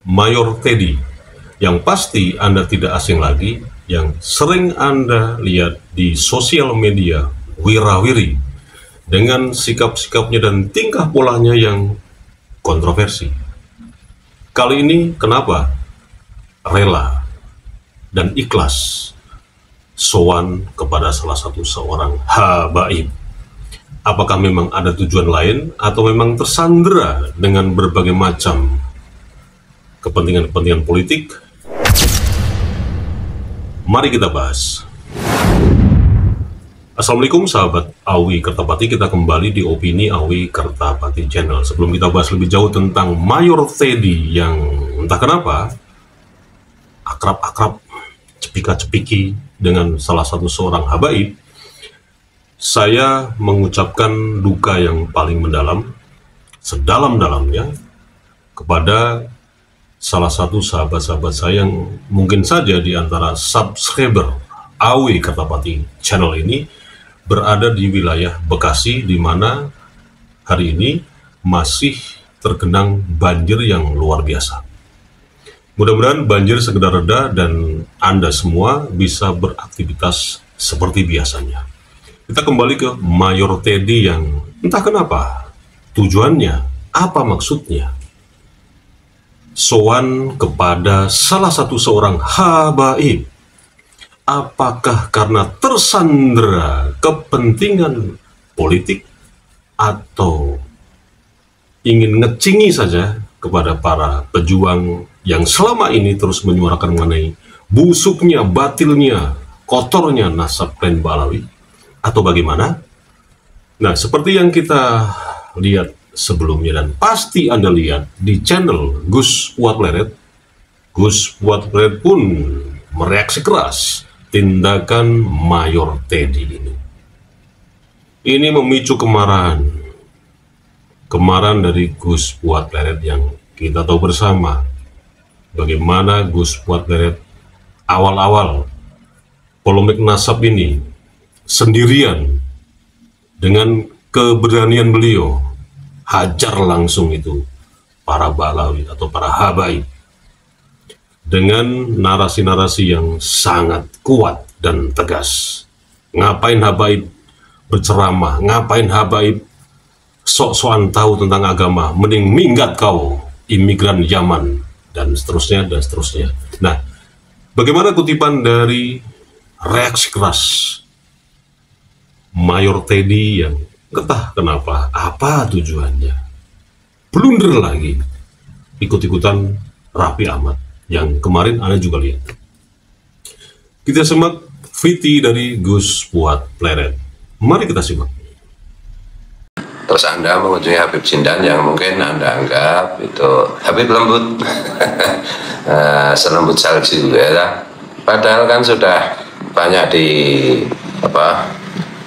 Mayor Teddy, yang pasti Anda tidak asing lagi, yang sering Anda lihat di sosial media wirawiri dengan sikap-sikapnya dan tingkah polanya yang kontroversi. Kali ini kenapa rela dan ikhlas sowan kepada salah satu seorang habaib? Apakah memang ada tujuan lain atau memang tersandera dengan berbagai macam kepentingan-kepentingan politik? Mari kita bahas. Assalamualaikum sahabat Awi Kertapati, kita kembali di Opini Awi Kertapati Channel. Sebelum kita bahas lebih jauh tentang Mayor Teddy yang entah kenapa akrab-akrab, cepika-cepiki dengan salah satu seorang habaib, saya mengucapkan duka yang paling mendalam, sedalam-dalamnya, kepada salah satu sahabat-sahabat saya yang mungkin saja di antara subscriber Awi Kertapati Channel ini berada di wilayah Bekasi, di mana hari ini masih tergenang banjir yang luar biasa. Mudah-mudahan banjir segera reda dan Anda semua bisa beraktivitas seperti biasanya. Kita kembali ke Mayor Teddy yang entah kenapa tujuannya, apa maksudnya, sowan kepada salah satu seorang habaib. Apakah karena tersandera kepentingan politik atau ingin ngecingi saja kepada para pejuang yang selama ini terus menyuarakan mengenai busuknya, batilnya, kotornya nasab klan Balawi, atau bagaimana? Nah, seperti yang kita lihat sebelumnya dan pasti Anda lihat di channel Gus Fuad Pleret, Gus Fuad Pleret pun mereaksi keras tindakan Mayor Teddy ini. Ini memicu kemarahan dari Gus Fuad Pleret yang kita tahu bersama bagaimana Gus Fuad Pleret awal-awal polemik nasab ini sendirian dengan keberanian beliau hajar langsung itu para Balawi atau para habaib dengan narasi-narasi yang sangat kuat dan tegas. Ngapain habaib berceramah, ngapain habaib sok-sokan tahu tentang agama, mending minggat kau imigran Yaman, dan seterusnya dan seterusnya. Nah, bagaimana kutipan dari reaksi keras Mayor Teddy yang entah kenapa, apa tujuannya, blunder lagi, ikut-ikutan Raffi Ahmad yang kemarin Anda juga lihat. Kita simak VT dari Gus Fuad Pleret. Mari kita simak. Terus Anda mengunjungi Habib Jindan yang mungkin Anda anggap itu Habib lembut, selembut salju ya. Padahal kan sudah banyak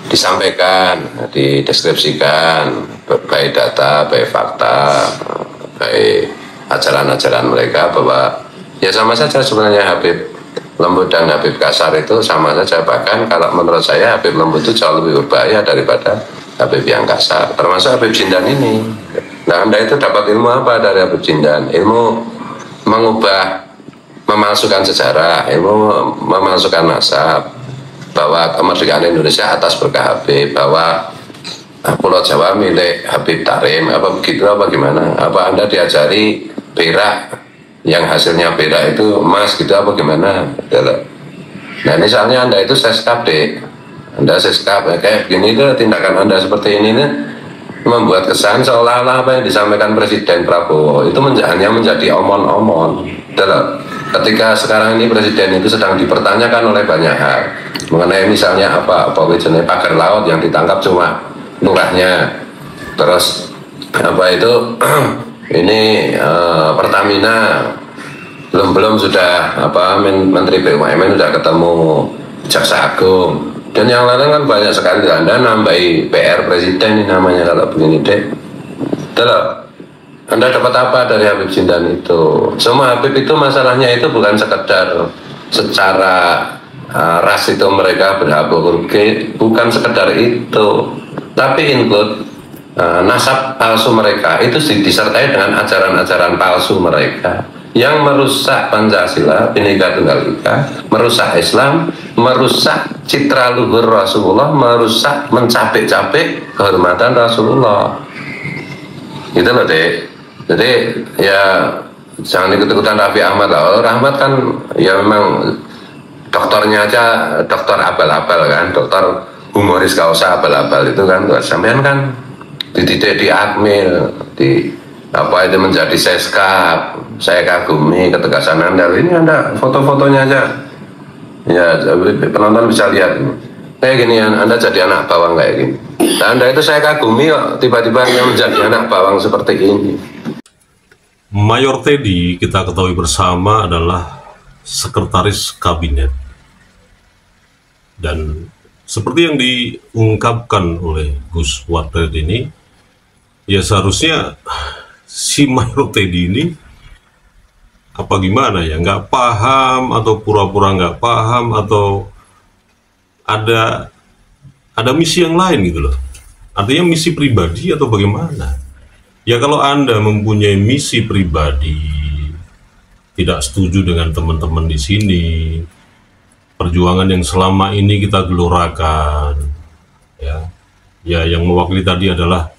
disampaikan, dideskripsikan, baik data, baik fakta, baik ajaran-ajaran mereka, bahwa ya sama saja sebenarnya Habib lembut dan Habib kasar itu sama saja. Bahkan kalau menurut saya Habib lembut itu jauh lebih berbahaya daripada Habib yang kasar, termasuk Habib Jindan ini. Nah, Anda itu dapat ilmu apa dari Habib Jindan? Ilmu memalsukan sejarah, ilmu memalsukan nasab, bahwa kemerdekaan Indonesia atas berkah Habib, bahwa Pulau Jawa milik Habib Tarim, apa begitu, apa gimana? Apa Anda diajari berak yang hasilnya berak itu emas gitu, apa gimana? Nah, misalnya Anda itu seskap deh, Anda seskap kayak begini, itu tindakan Anda seperti ini nih, membuat kesan seolah-olah apa yang disampaikan Presiden Prabowo itu hanya menjadi omon-omon. Ketika sekarang ini Presiden itu sedang dipertanyakan oleh banyak hal mengenai misalnya apa jenis pagar laut yang ditangkap cuma lurahnya, terus apa itu ini Pertamina belum sudah Menteri BUMN sudah ketemu Jaksa Agung dan yang lain kan banyak sekali. Anda nambahi PR Presiden ini namanya kalau begini deh. Anda dapat apa dari Habib Jindan itu? Semua Habib itu masalahnya itu bukan sekedar secara ras itu mereka berhak korupsi, bukan sekedar itu, tapi include nasab palsu mereka itu disertai dengan ajaran-ajaran palsu mereka. yang merusak Pancasila, Bhinneka Tunggal Ika, merusak Islam, merusak citra luhur Rasulullah, merusak, mencapek-capek kehormatan Rasulullah. Gitu loh, Dek. Jadi ya jangan ikut-ikutan Raffi Ahmad lah. Rahmat kan ya memang dokternya aja, dokter abal-abal kan, dokter humoris gak usah abal-abal itu kan. Sampean kan dididik di Akmil, di apa itu menjadi seskap. Saya kagumi ketegasan Anda. Ini Anda foto-fotonya aja ya, penonton bisa lihat kayak gini. Anda jadi anak bawang kayak gini. Nah, Anda itu saya kagumi kok, tiba-tiba yang menjadi anak bawang seperti ini. Mayor Teddy kita ketahui bersama adalah sekretaris kabinet, dan seperti yang diungkapkan oleh Gus Watret ini, ya seharusnya si Mayor Teddy ini apa gimana ya, nggak paham atau pura-pura nggak paham atau ada misi yang lain gitu loh. Artinya misi pribadi atau bagaimana? Ya kalau Anda mempunyai misi pribadi, tidak setuju dengan teman-teman di sini, perjuangan yang selama ini kita gelorakan, ya yang mewakili tadi adalah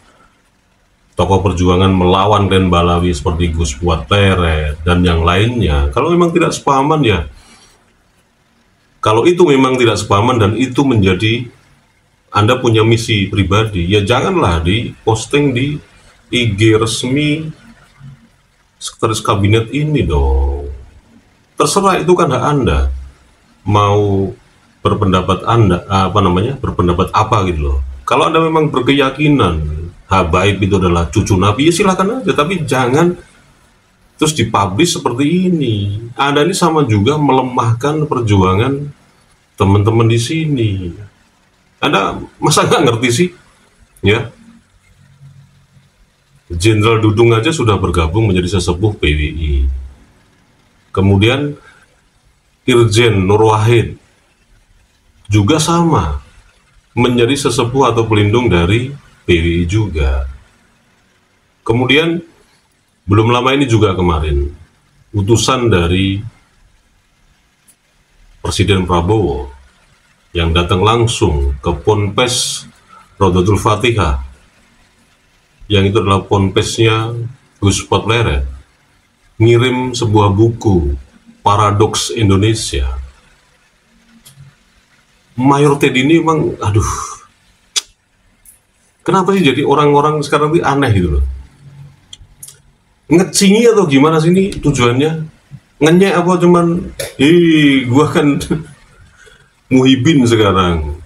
tokoh perjuangan melawan Ren Balawi seperti Gus Watret dan yang lainnya. Kalau memang tidak sepahaman ya, kalau itu memang tidak sepahaman dan itu menjadi Anda punya misi pribadi, ya janganlah di-posting di IG resmi sekretaris kabinet ini dong. Terserah, itu kan hak Anda mau berpendapat Anda berpendapat apa gitu loh. Kalau Anda memang berkeyakinan Habaib itu adalah cucu Nabi, ya silakan aja, tapi jangan terus dipublish seperti ini. Anda ini sama juga melemahkan perjuangan teman-teman di sini. Anda masa nggak ngerti sih, ya? Jenderal Dudung aja sudah bergabung menjadi sesepuh PWI. Kemudian Irjen Nur Wahid juga sama, menjadi sesepuh atau pelindung dari PWI juga. Kemudian belum lama ini juga kemarin utusan dari Presiden Prabowo yang datang langsung ke Ponpes Rodotul Fatihah, yang itu adalah ponpesnya Gus Watret, ngirim sebuah buku Paradoks Indonesia. Mayor Teddy ini memang, aduh, kenapa sih jadi orang-orang sekarang ini aneh gitu loh. Ngecingi atau gimana sih ini tujuannya? Ngenyek apa cuman, gua kan Muhibin sekarang.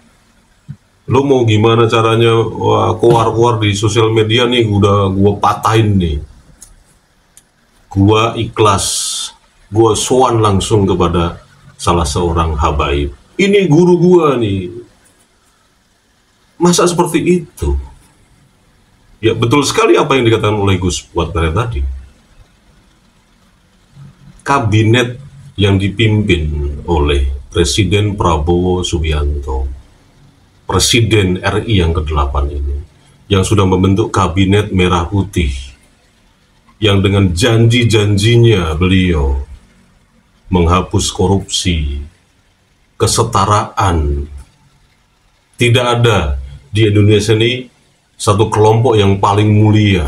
Lo mau gimana caranya? Wah, keluar-keluar di sosial media nih, udah gua patahin nih. Gua ikhlas, gua sowan langsung kepada salah seorang habaib. Ini guru gua nih. Masa seperti itu? Ya betul sekali apa yang dikatakan oleh Gus Watret tadi. Kabinet yang dipimpin oleh Presiden Prabowo Subianto, Presiden RI yang ke-8 ini, yang sudah membentuk kabinet merah putih, yang dengan janji-janjinya beliau menghapus korupsi, kesetaraan. Tidak ada di Indonesia ini satu kelompok yang paling mulia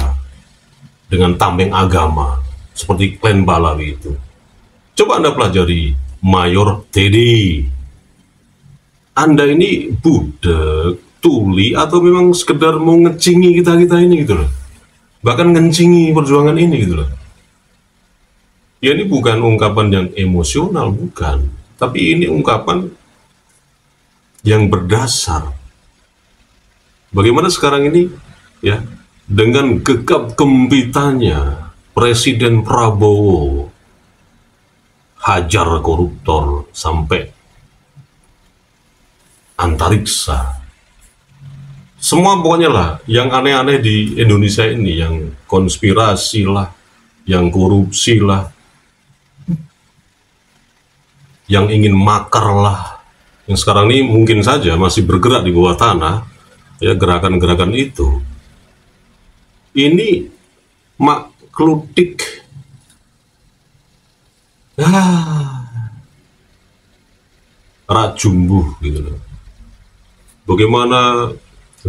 dengan tameng agama seperti klan Balawi itu. Coba Anda pelajari Mayor Teddy. Anda ini budak, tuli, atau memang sekedar mau ngecingi kita-kita ini gitu loh. Bahkan ngencingi perjuangan ini gitu loh. Ya ini bukan ungkapan yang emosional, bukan. Tapi ini ungkapan yang berdasar. Bagaimana sekarang ini ya, dengan gegap gempitanya Presiden Prabowo hajar koruptor sampai antariksa. Semua pokoknya lah yang aneh-aneh di Indonesia ini, yang konspirasi lah, yang korupsi lah, yang ingin makar lah, yang sekarang ini mungkin saja masih bergerak di bawah tanah, ya gerakan-gerakan itu. Ini maklutik Ya, rak jumbuh gitu loh. Bagaimana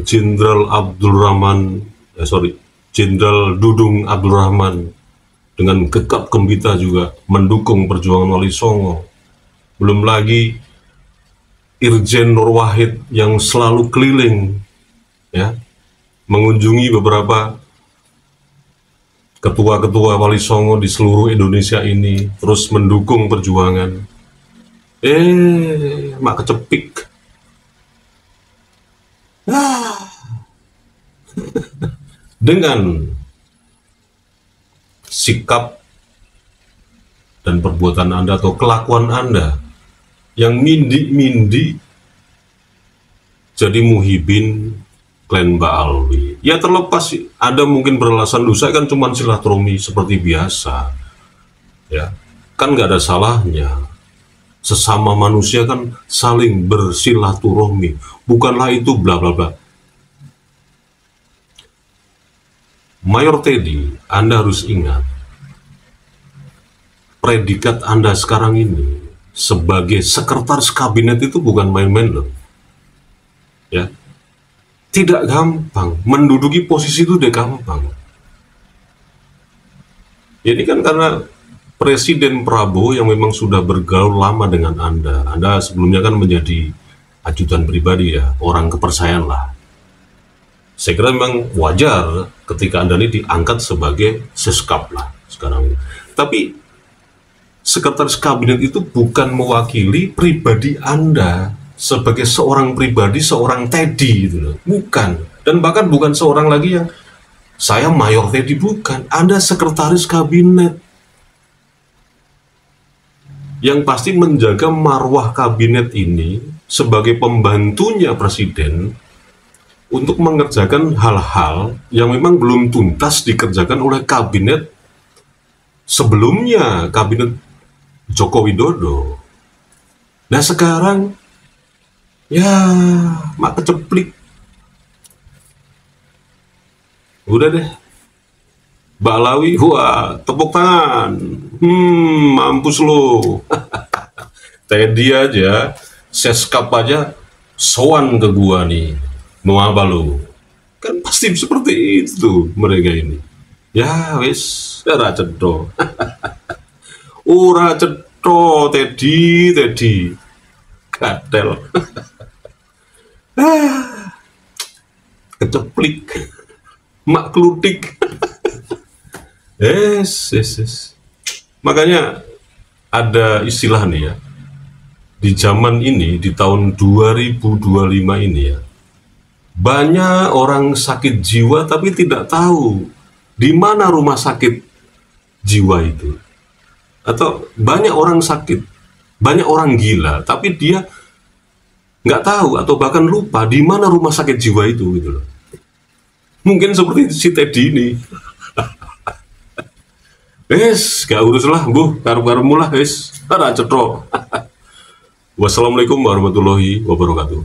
Jenderal Abdul Rahman, Jenderal Dudung Abdul Rahman dengan gegap gempita juga mendukung perjuangan Wali Songo. Belum lagi Irjen Nur Wahid yang selalu keliling, ya, mengunjungi beberapa ketua-ketua Wali Songo di seluruh Indonesia ini, terus mendukung perjuangan. Mak kecepik. Dengan sikap dan perbuatan Anda atau kelakuan Anda yang mindi-mindi jadi muhibin klan Mbak Alwi. Ya terlepas Anda mungkin beralasan, saya kan cuma silaturahmi seperti biasa, ya kan nggak ada salahnya. Sesama manusia kan saling bersilaturahmi, bukanlah itu bla bla bla. Mayor Teddy, Anda harus ingat, predikat Anda sekarang ini sebagai sekretaris kabinet itu bukan main-main loh. Ya, tidak gampang menduduki posisi itu, udah gampang. Ini kan karena Presiden Prabowo yang memang sudah bergaul lama dengan Anda. Anda sebelumnya kan menjadi ajudan pribadi, ya, orang kepercayaan lah. Saya kira memang wajar ketika Anda ini diangkat sebagai seskap lah sekarang. Tapi sekretaris kabinet itu bukan mewakili pribadi Anda sebagai seorang pribadi, seorang Teddy gitu loh. Bukan. Dan bahkan bukan seorang lagi yang saya Mayor Teddy, bukan. Anda sekretaris kabinet yang pasti menjaga marwah kabinet ini sebagai pembantunya presiden untuk mengerjakan hal-hal yang memang belum tuntas dikerjakan oleh kabinet sebelumnya, kabinet Joko Widodo. Nah sekarang, ya mak keceplik. Udah deh, Mbak Lawi, wah tepuk tangan. Mampus lo. Teddy aja, seskap aja, sowan ke gua nih. Mau apa lo? Kan pasti seperti itu mereka ini. Ya wis, ora cedho. Ora cedho, Teddy. Gatel. Keceplik. Mak klutik. Yes. Makanya ada istilah nih ya, di zaman ini, di tahun 2025 ini ya, banyak orang sakit jiwa tapi tidak tahu di mana rumah sakit jiwa itu. Atau banyak orang sakit, banyak orang gila tapi dia nggak tahu atau bahkan lupa di mana rumah sakit jiwa itu gitu loh. Mungkin seperti si Teddy ini. Gak urus lah, Bu, karu-karumu lah, ora cetro. Wassalamualaikum warahmatullahi wabarakatuh.